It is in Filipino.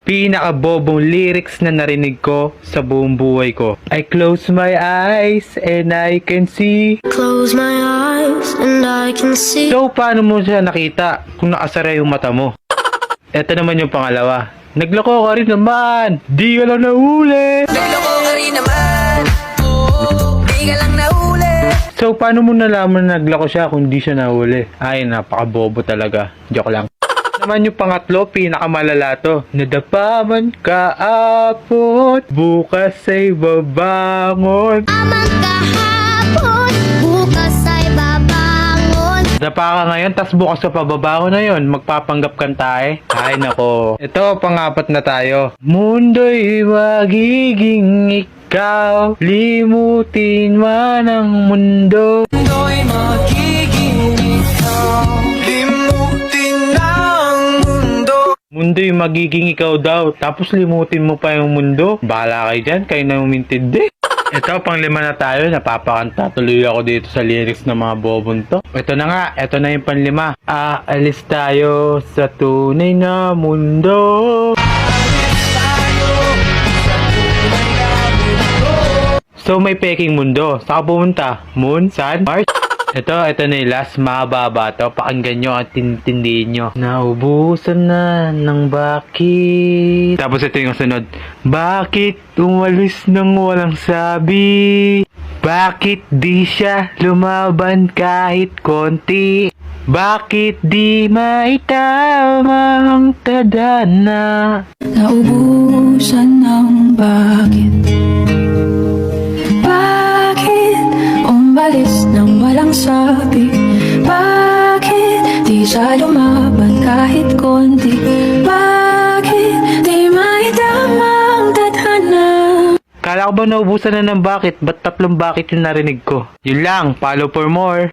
pinakabobong lyrics na narinig ko sa buong buhay ko. I close my eyes and I can see. Close my eyes and I can see. So, paano mo siya nakita kung nakasara yung mata mo? Ito naman yung pangalawa. Nagloko ka rin naman. Di ka lang nahuli. Nagloko ka rin naman. Di ka lang nahuli. So, paano mo nalaman na nagloko siya kung di siya nahuli? Ay, napakabobo talaga. Joke lang. Naman yung pangatlo, pinakamalala to. Nadapa man kaapot, bukas ay babangon. Amang kahapon, bukas ay babangon. Nadapa ka ngayon, tas bukas sa pababangon na yun. Magpapanggap kan tayo. Ay nako. Ito, pangapat na tayo. Mundo'y magiging ikaw, limutin man ang mundo. Mundo'y magiging ikaw. Limutin ang mundo. Mundo'y magiging ikaw daw, tapos limutin mo pa yung mundo. Bahala kayo dyan, kayo na umintindi. Ito, panglima na tayo. Napapakanta tuloy ako dito sa lyrics ng mga bobon to. Ito na nga, ito na yung panlima. Aalis tayo sa tunay na mundo. So, may peking mundo. Saan ka pumunta? Moon? Sun? Mars? Ito na yung last. Mababa to. Pakinggan nyo at tintindihin nyo. Naubusan na ng bakit. Tapos ito yung sunod. Bakit umalis nang walang sabi? Bakit di siya lumaban kahit konti? Bakit di maitama ang tadhana? Naubusan ng bakit? Bakit umalis nang walang sabi? Bakit di siya lumaban kahit konti? Bakit di maitama ang tadhana? Kala ko ba naubusan na ng bakit? Ba't tatlong bakit yung narinig ko? Yun lang, follow for more.